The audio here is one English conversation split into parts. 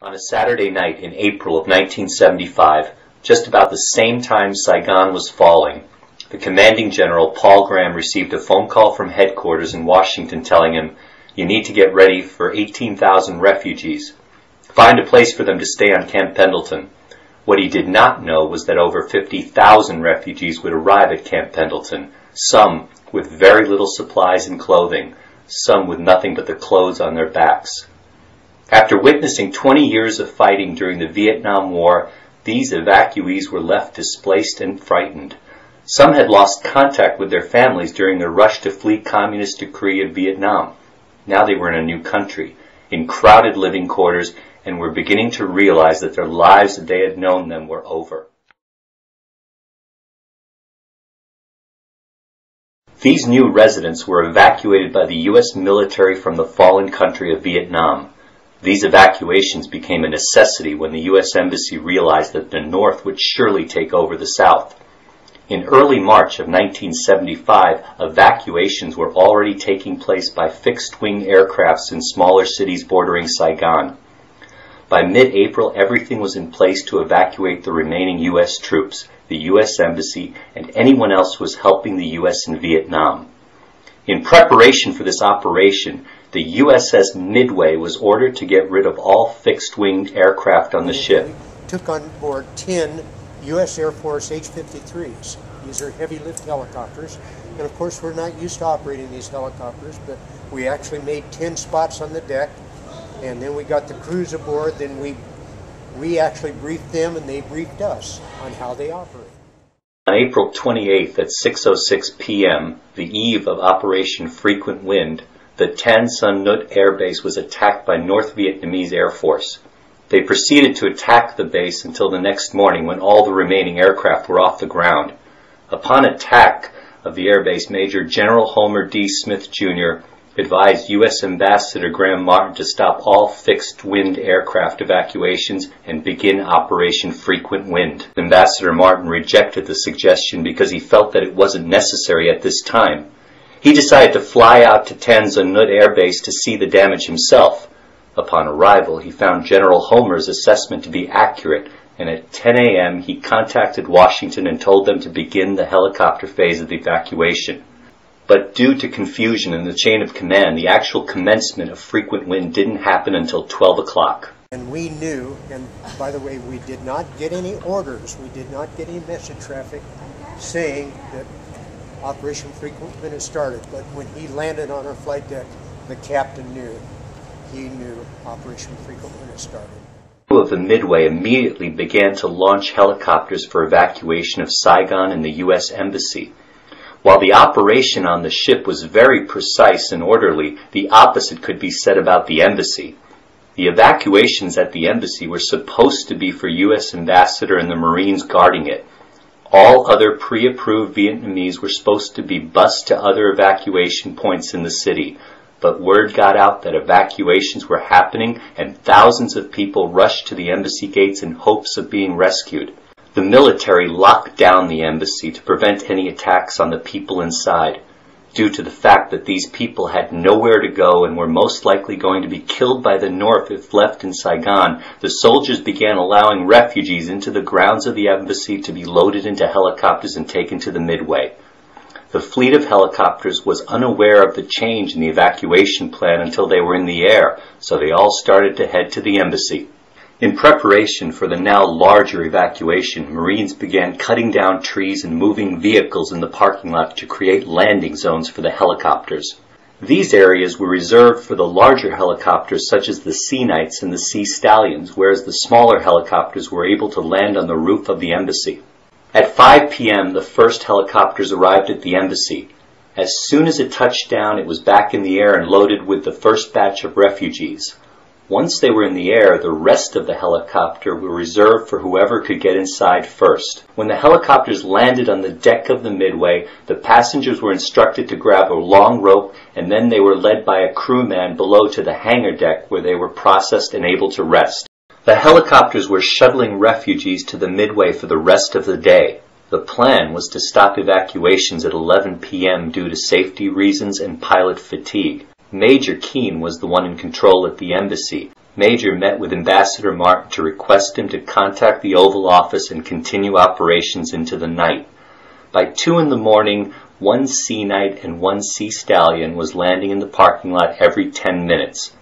On a Saturday night in April of 1975, just about the same time Saigon was falling, the commanding general, Paul Graham, received a phone call from headquarters in Washington telling him, "You need to get ready for 18,000 refugees. Find a place for them to stay on Camp Pendleton." What he did not know was that over 50,000 refugees would arrive at Camp Pendleton, some with very little supplies and clothing, some with nothing but the clothes on their backs. After witnessing 20 years of fighting during the Vietnam War, these evacuees were left displaced and frightened. Some had lost contact with their families during their rush to flee communist decree of Vietnam. Now they were in a new country, in crowded living quarters, and were beginning to realize that their lives as they had known them were over. These new residents were evacuated by the U.S. military from the fallen country of Vietnam. These evacuations became a necessity when the U.S. Embassy realized that the North would surely take over the South. In early March of 1975, evacuations were already taking place by fixed-wing aircrafts in smaller cities bordering Saigon. By mid-April, everything was in place to evacuate the remaining U.S. troops, the U.S. Embassy, and anyone else who was helping the U.S. in Vietnam. In preparation for this operation, the USS Midway was ordered to get rid of all fixed-winged aircraft on the ship. We took on board 10 U.S. Air Force H-53s. These are heavy-lift helicopters, and of course we're not used to operating these helicopters, but we actually made 10 spots on the deck, and then we got the crews aboard. Then we actually briefed them, and they briefed us on how they operate. On April 28th at 6:06 p.m., the eve of Operation Frequent Wind, the Tan Son Nhut Air Base was attacked by North Vietnamese Air Force. They proceeded to attack the base until the next morning when all the remaining aircraft were off the ground. Upon attack of the airbase, Major General Homer D. Smith, Jr. advised U.S. Ambassador Graham Martin to stop all fixed-wing aircraft evacuations and begin Operation Frequent Wind. Ambassador Martin rejected the suggestion because he felt that it wasn't necessary at this time. He decided to fly out to Tan Son Nhut Air Base to see the damage himself. Upon arrival, he found General Homer's assessment to be accurate, and at 10 a.m. he contacted Washington and told them to begin the helicopter phase of the evacuation. But due to confusion in the chain of command, the actual commencement of Frequent Wind didn't happen until 12 o'clock. And we knew, and by the way, we did not get any orders, we did not get any message traffic saying that Operation Frequent Wind had started. But when he landed on our flight deck, the captain knew. He knew Operation Frequent Wind had started. The crew of the Midway immediately began to launch helicopters for evacuation of Saigon and the U.S. Embassy. While the operation on the ship was very precise and orderly, the opposite could be said about the embassy. The evacuations at the embassy were supposed to be for U.S. Ambassador and the Marines guarding it. All other pre-approved Vietnamese were supposed to be bused to other evacuation points in the city, but word got out that evacuations were happening and thousands of people rushed to the embassy gates in hopes of being rescued. The military locked down the embassy to prevent any attacks on the people inside. Due to the fact that these people had nowhere to go and were most likely going to be killed by the North if left in Saigon, the soldiers began allowing refugees into the grounds of the embassy to be loaded into helicopters and taken to the Midway. The fleet of helicopters was unaware of the change in the evacuation plan until they were in the air, so they all started to head to the embassy. In preparation for the now larger evacuation, Marines began cutting down trees and moving vehicles in the parking lot to create landing zones for the helicopters. These areas were reserved for the larger helicopters such as the Sea Knights and the Sea Stallions, whereas the smaller helicopters were able to land on the roof of the embassy. At 5 p.m., the first helicopters arrived at the embassy. As soon as it touched down, it was back in the air and loaded with the first batch of refugees. Once they were in the air, the rest of the helicopter were reserved for whoever could get inside first. When the helicopters landed on the deck of the Midway, the passengers were instructed to grab a long rope, and then they were led by a crewman below to the hangar deck where they were processed and able to rest. The helicopters were shuttling refugees to the Midway for the rest of the day. The plan was to stop evacuations at 11 p.m. due to safety reasons and pilot fatigue. Major Keane was the one in control at the embassy. Major met with Ambassador Martin to request him to contact the Oval Office and continue operations into the night. By 2 in the morning, one Sea Knight and one Sea Stallion was landing in the parking lot every 10 minutes.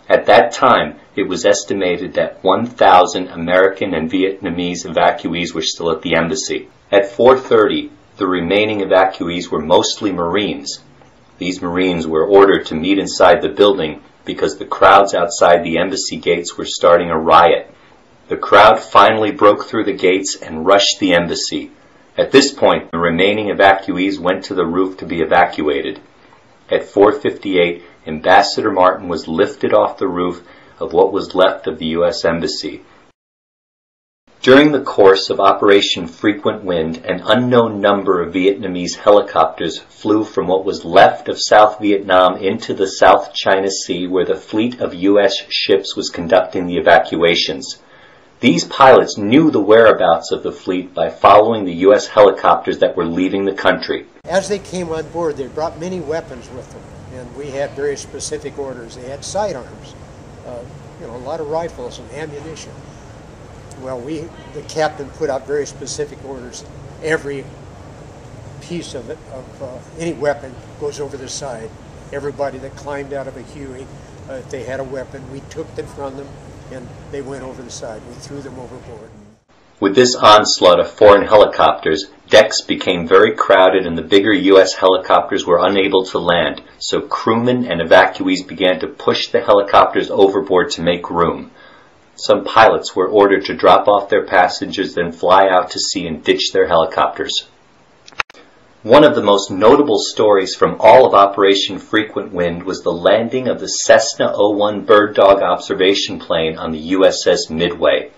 At that time, it was estimated that 1,000 American and Vietnamese evacuees were still at the embassy. At 4:30, the remaining evacuees were mostly Marines. These Marines were ordered to meet inside the building because the crowds outside the embassy gates were starting a riot. The crowd finally broke through the gates and rushed the embassy. At this point, the remaining evacuees went to the roof to be evacuated. At 4:58, Ambassador Martin was lifted off the roof of what was left of the U.S. Embassy. During the course of Operation Frequent Wind, an unknown number of Vietnamese helicopters flew from what was left of South Vietnam into the South China Sea, where the fleet of U.S. ships was conducting the evacuations. These pilots knew the whereabouts of the fleet by following the U.S. helicopters that were leaving the country. As they came on board, they brought many weapons with them, and we had very specific orders. They had sidearms, a lot of rifles and ammunition. Well, the captain put out very specific orders. Every piece of any weapon goes over the side. Everybody that climbed out of a Huey, if they had a weapon, we took them from them, and they went over the side. We threw them overboard. With this onslaught of foreign helicopters, decks became very crowded and the bigger U.S. helicopters were unable to land, so crewmen and evacuees began to push the helicopters overboard to make room. Some pilots were ordered to drop off their passengers, then fly out to sea and ditch their helicopters. One of the most notable stories from all of Operation Frequent Wind was the landing of the Cessna 01 Bird Dog observation plane on the USS Midway.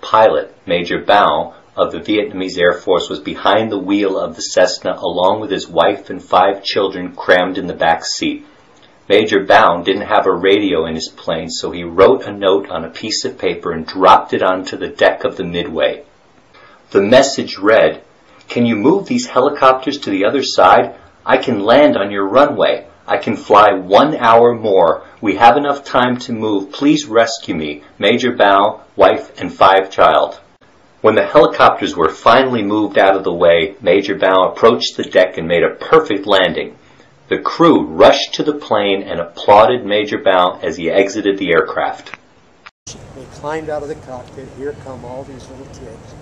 Pilot Major Bao of the Vietnamese Air Force was behind the wheel of the Cessna along with his wife and 5 children crammed in the back seat. Major Bao didn't have a radio in his plane, so he wrote a note on a piece of paper and dropped it onto the deck of the Midway. The message read, "Can you move these helicopters to the other side? I can land on your runway. I can fly 1 hour more. We have enough time to move. Please rescue me. Major Bao, wife, and 5 child." When the helicopters were finally moved out of the way, Major Bao approached the deck and made a perfect landing. The crew rushed to the plane and applauded Major Bao as he exited the aircraft. They climbed out of the cockpit. Here come all these little kids.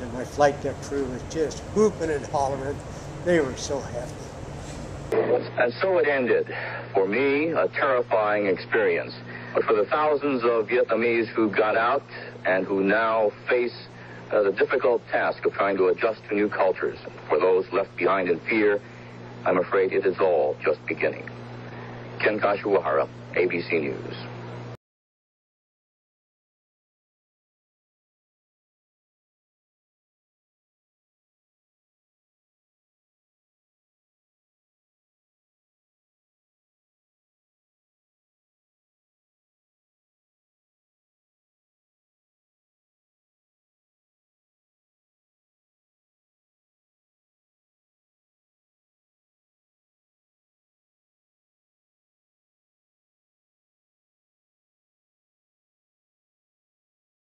And my flight deck crew was just whooping and hollering. They were so happy. And so it ended. For me, a terrifying experience. But for the thousands of Vietnamese who got out and who now face the difficult task of trying to adjust to new cultures, for those left behind in fear, I'm afraid it is all just beginning. Ken Kashiwahara, ABC News.